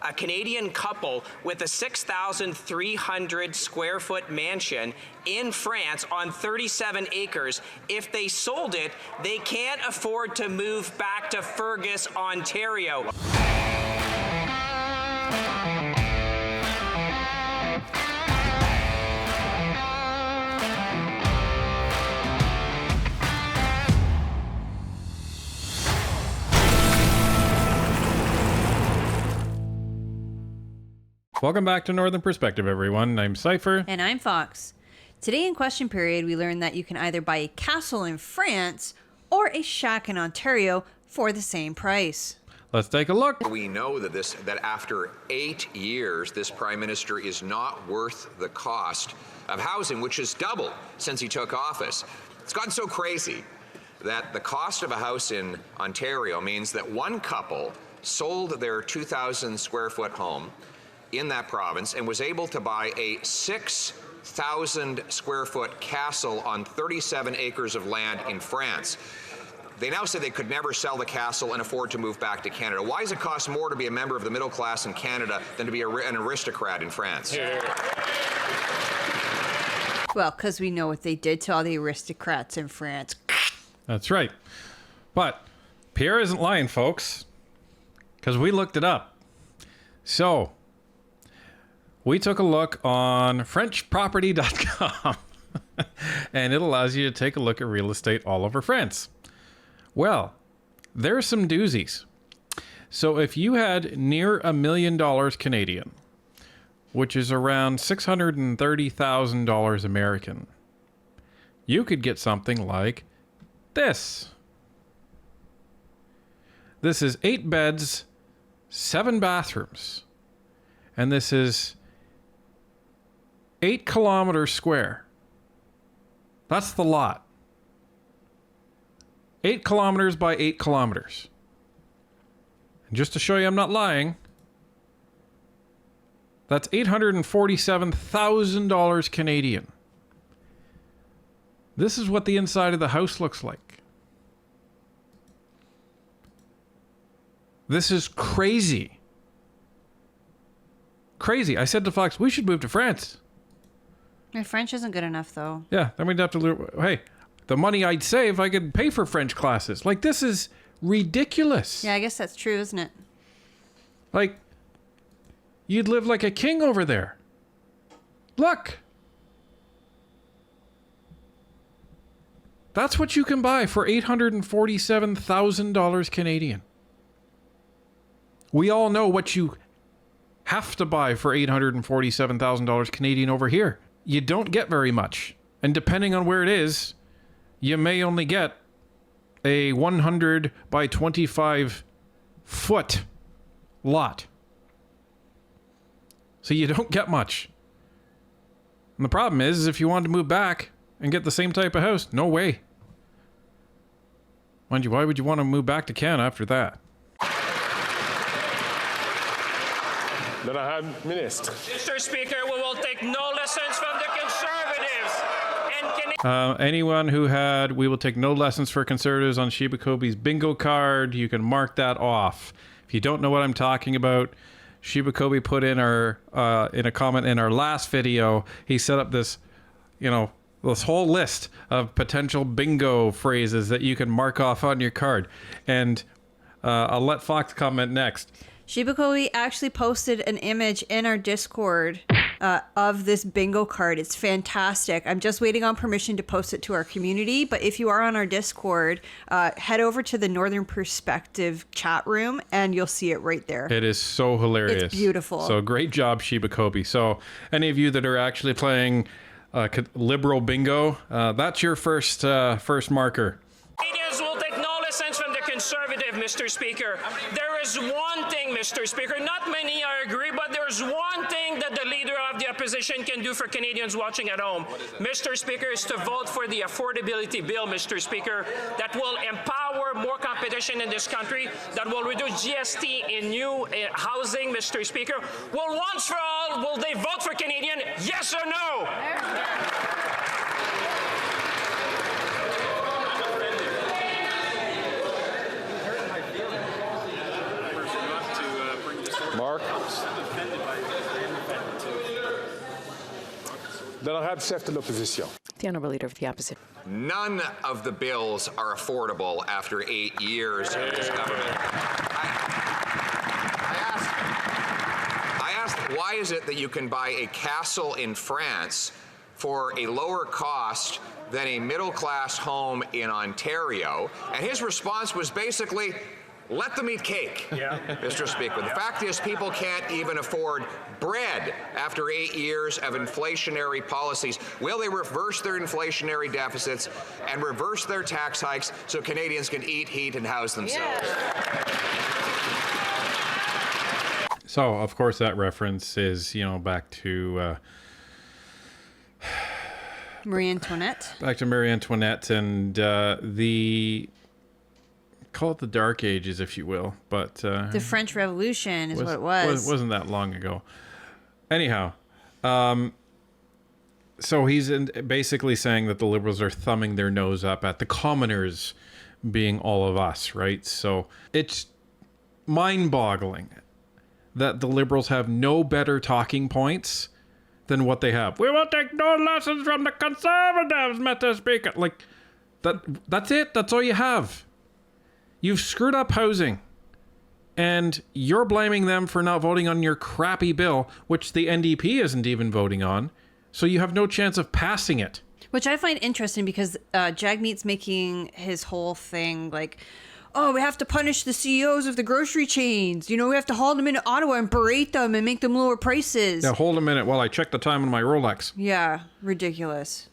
a Canadian couple with a 6,300 square foot mansion in France on 37 acres. If they sold it, they can't afford to move back to Fergus, Ontario. Welcome back to Northern Perspective, everyone. I'm Cypher. And I'm Fox. Today in Question Period, we learned that you can either buy a castle in France or a shack in Ontario for the same price. Let's take a look. We know that after 8 years, this Prime Minister is not worth the cost of housing, which has doubled since he took office. It's gotten so crazy that the cost of a house in Ontario means that one couple sold their 2,000 square foot home in that province and was able to buy a 6,000 square foot castle on 37 acres of land in France. They now say they could never sell the castle and afford to move back to Canada. Why does it cost more to be a member of the middle class in Canada than to be an aristocrat in France? Well, because we know what they did to all the aristocrats in France. That's right. But Pierre isn't lying, folks, because we looked it up. So we took a look on FrenchProperty.com, and it allows you to take a look at real estate all over France. Well, there's some doozies. So if you had near $1 million Canadian, which is around $630,000 American, you could get something like this. This is 8 beds, 7 bathrooms, and this is 8 kilometers square. That's the lot. 8 kilometers by 8 kilometers. And just to show you I'm not lying, that's $847,000 Canadian. This is what the inside of the house looks like. This is crazy. Crazy. I said to Fox, we should move to France. My French isn't good enough, though. Yeah, then we'd have to learn. Hey, the money I'd save, I could pay for French classes. Like, this is ridiculous. Yeah, I guess that's true, isn't it? Like, you'd live like a king over there. Look. That's what you can buy for $847,000 Canadian. We all know what you have to buy for $847,000 Canadian over here. You don't get very much. And depending on where it is, you may only get a 100 by 25 foot lot. So you don't get much. And the problem is if you wanted to move back and get the same type of house, no way. Mind you, why would you want to move back to Canada after that? Then I had Ministre. Mr. Speaker, we will take no lessons from the Conservatives. Anyone who had, we will take no lessons for Conservatives on Sheba Kobe's bingo card, you can mark that off. If you don't know what I'm talking about, Sheba Kobe put in in a comment in our last video, he set up this, this whole list of potential bingo phrases that you can mark off on your card. And I'll let Fox comment next. Sheba Kobe actually posted an image in our Discord of this bingo card. It's fantastic. I'm just waiting on permission to post it to our community. But if you are on our Discord, head over to the Northern Perspective chat room and you'll see it right there. It is so hilarious. It's beautiful. So great job, Sheba Kobe. So any of you that are actually playing liberal bingo, that's your first marker. Canadians will take no lessons from the Conservative, Mr. Speaker. There is one thing, Mr. Speaker, not many I agree, but there's one thing that the leader of the opposition can do for Canadians watching at home, Mr. Speaker, is to vote for the affordability bill, Mr. Speaker, that will empower more competition in this country, that will reduce GST in new housing, Mr. Speaker. Well, once for all, will they vote for Canadian, yes or no? Mark. L'honorable chef de l'opposition. The Honourable Leader of the Opposition. None of the bills are affordable after 8 years of this government. I asked, why is it that you can buy a castle in France for a lower cost than a middle-class home in Ontario? And his response was basically, let them eat cake, Mr. Speaker. The fact is, people can't even afford bread after 8 years of inflationary policies. Will they reverse their inflationary deficits and reverse their tax hikes so Canadians can eat, heat, and house themselves? So, of course, that reference is, back to Marie Antoinette. Back to Marie Antoinette and call it the Dark Ages, if you will, but The French Revolution is what it was. Wasn't that long ago. Anyhow, so he's basically saying that the Liberals are thumbing their nose up at the commoners, being all of us, right? So it's mind-boggling that the Liberals have no better talking points than what they have. We will take no lessons from the Conservatives, Mr. Speaker. Like, that's it. That's all you have. You've screwed up housing, and you're blaming them for not voting on your crappy bill, which the NDP isn't even voting on, so you have no chance of passing it. Which I find interesting because Jagmeet's making his whole thing like, oh, we have to punish the CEOs of the grocery chains. We have to haul them into Ottawa and berate them and make them lower prices. Yeah, hold a minute while I check the time on my Rolex. Yeah, ridiculous.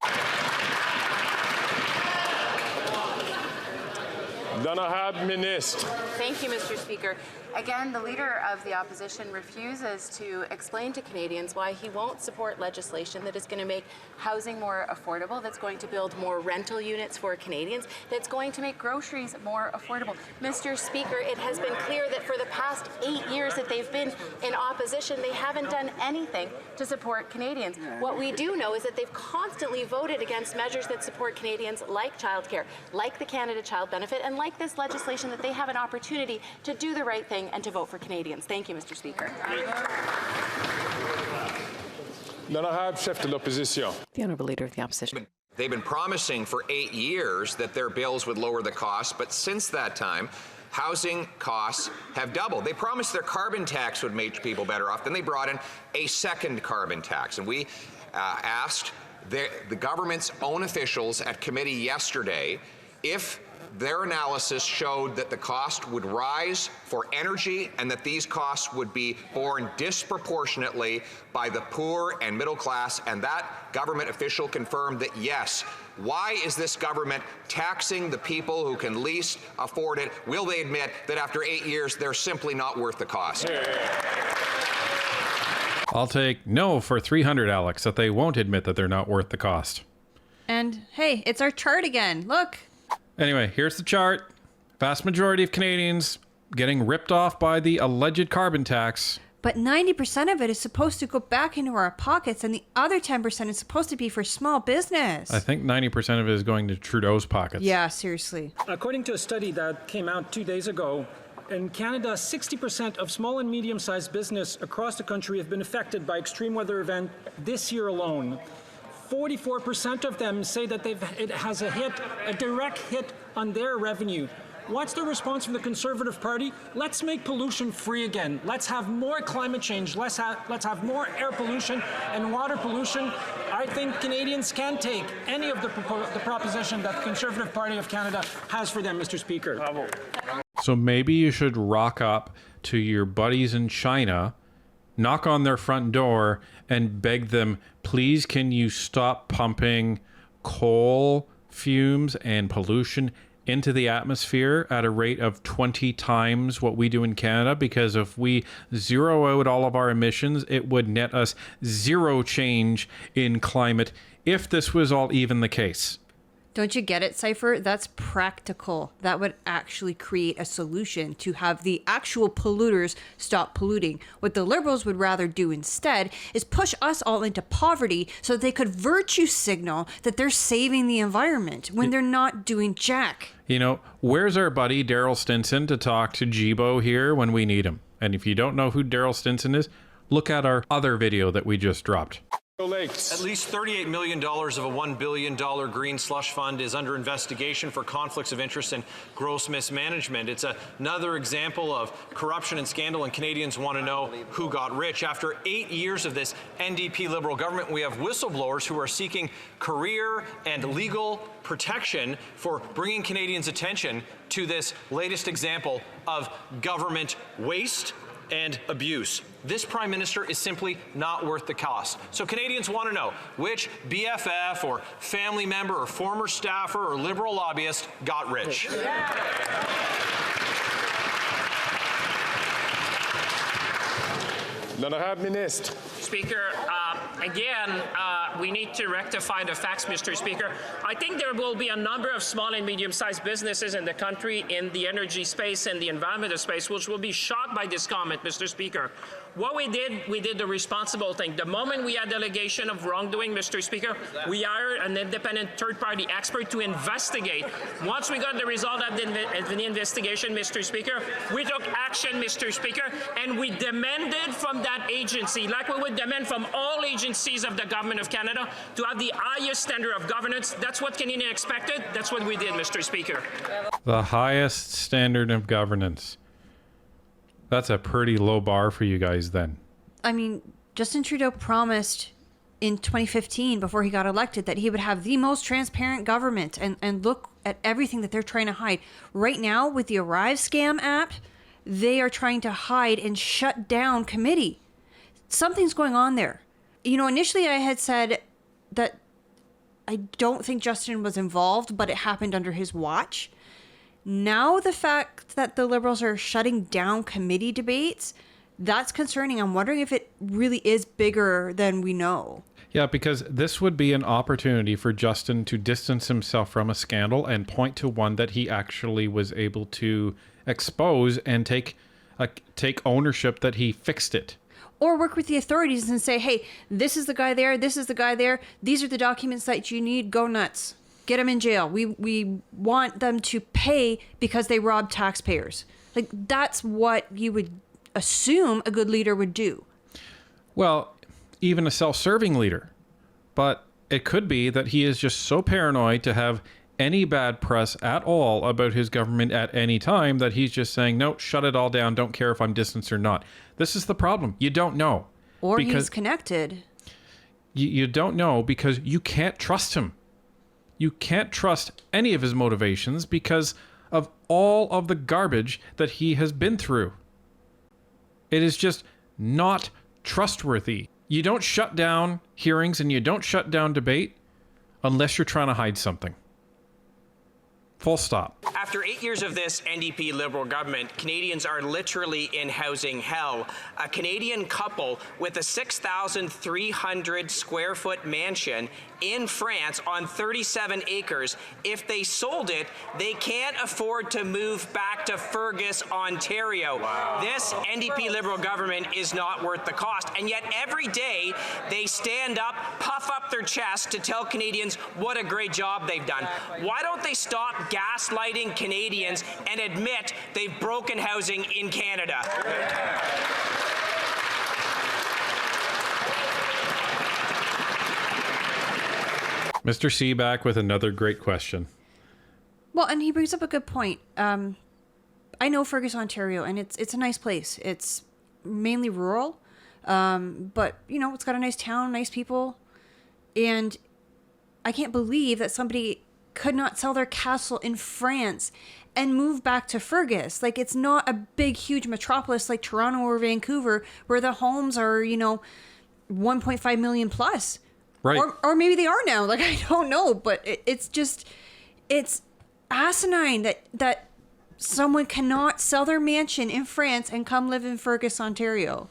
L'honorable ministre. Thank you, Mr. Speaker. Again, the Leader of the Opposition refuses to explain to Canadians why he won't support legislation that is going to make housing more affordable, that's going to build more rental units for Canadians, that's going to make groceries more affordable. Mr. Speaker, it has been clear that for the past 8 years that they've been in opposition, they haven't done anything to support Canadians. What we do know is that they've constantly voted against measures that support Canadians, like childcare, like the Canada Child Benefit, and like this legislation that they have an opportunity to do the right thing and to vote for Canadians. Thank you, Mr. Speaker. L'honorable chef de l'opposition. The Honourable Leader of the Opposition. They've been promising for 8 years that their bills would lower the cost, but since that time, housing costs have doubled. They promised their carbon tax would make people better off. Then they brought in a second carbon tax. And we asked the government's own officials at committee yesterday if their analysis showed that the cost would rise for energy and that these costs would be borne disproportionately by the poor and middle class, and that government official confirmed that yes. Why is this government taxing the people who can least afford it? Will they admit that after 8 years they're simply not worth the cost? I'll take no for 300, Alex, that they won't admit that they're not worth the cost. And hey, it's our chart again. Look. Anyway, here's the chart. Vast majority of Canadians getting ripped off by the alleged carbon tax. But 90% of it is supposed to go back into our pockets, and the other 10% is supposed to be for small business. I think 90% of it is going to Trudeau's pockets. Yeah, seriously. According to a study that came out 2 days ago, in Canada, 60% of small and medium-sized business across the country have been affected by extreme weather event this year alone. 44% of them say that it has a direct hit on their revenue. What's the response from the Conservative Party? Let's make pollution free again. Let's have more climate change. Let's have more air pollution and water pollution. I think Canadians can take any of the proposition that the Conservative Party of Canada has for them, Mr. Speaker. Bravo. So maybe you should rock up to your buddies in China, knock on their front door, and beg them, please, can you stop pumping coal fumes and pollution into the atmosphere at a rate of 20 times what we do in Canada? Because if we zero out all of our emissions, it would net us zero change in climate if this was all even the case. Don't you get it, Cypher? That's practical. That would actually create a solution to have the actual polluters stop polluting. What the Liberals would rather do instead is push us all into poverty so that they could virtue signal that they're saving the environment when they're not doing jack. You know, where's our buddy Daryl Stinson to talk to Jibo here when we need him? And if you don't know who Daryl Stinson is, look at our other video that we just dropped. Lakes. At least $38 million of a $1 billion green slush fund is under investigation for conflicts of interest and gross mismanagement. It's another example of corruption and scandal, and Canadians want to know who got rich. After 8 years of this NDP Liberal government, we have whistleblowers who are seeking career and legal protection for bringing Canadians' attention to this latest example of government waste and abuse. This Prime Minister is simply not worth the cost. So Canadians want to know which BFF or family member or former staffer or Liberal lobbyist got rich. L'honorable ministre. Speaker, again, we need to rectify the facts, Mr. Speaker. I think there will be a number of small and medium-sized businesses in the country in the energy space and the environmental space which will be shocked by this comment, Mr. Speaker. What we did the responsible thing. The moment we had allegation of wrongdoing, Mr. Speaker, we hired an independent third-party expert to investigate. Once we got the result of the investigation, Mr. Speaker, we took action, Mr. Speaker, and we demanded from that agency, like we would demand from all agencies of the Government of Canada, to have the highest standard of governance. That's what Canadians expected. That's what we did, Mr. Speaker. The highest standard of governance. That's a pretty low bar for you guys then. I mean, Justin Trudeau promised in 2015, before he got elected, that he would have the most transparent government, and look at everything that they're trying to hide. Right now, with the Arrive scam app, they are trying to hide and shut down committee. Something's going on there. You know, initially I had said that I don't think Justin was involved, but it happened under his watch. Now the fact that the Liberals are shutting down committee debates, that's concerning. I'm wondering if it really is bigger than we know. Yeah, because this would be an opportunity for Justin to distance himself from a scandal and point to one that he actually was able to expose and take ownership that he fixed it. Or work with the authorities and say, hey, this is the guy there, this is the guy there, these are the documents that you need, go nuts. Get them in jail. We want them to pay because they robbed taxpayers. Like, that's what you would assume a good leader would do. Well, even a self-serving leader. But it could be that he is just so paranoid to have any bad press at all about his government at any time that he's just saying, no, shut it all down. Don't care if I'm distanced or not. This is the problem. You don't know. Or he's connected. You don't know because you can't trust him. You can't trust any of his motivations because of all of the garbage that he has been through. It is just not trustworthy. You don't shut down hearings and you don't shut down debate unless you're trying to hide something. Full stop. After 8 years of this NDP Liberal government, Canadians are literally in housing hell. A Canadian couple with a 6,300 square foot mansion in France on 37 acres, if they sold it, they can't afford to move back to Fergus, Ontario. Wow. This NDP Liberal government is not worth the cost. And yet every day they stand up, puff up their chest to tell Canadians what a great job they've done. Why don't they stop gaslighting Canadians and admit they've broken housing in Canada? Mr. C back with another great question. Well, and he brings up a good point. I know Fergus, Ontario, and it's a nice place. It's mainly rural, but, you know, it's got a nice town, nice people. And I can't believe that somebody could not sell their castle in France and move back to Fergus. Like, it's not a big, huge metropolis like Toronto or Vancouver where the homes are, you know, 1.5 million plus. Right. Or maybe they are now. Like, I don't know. But it's just, it's asinine that someone cannot sell their mansion in France and come live in Fergus, Ontario.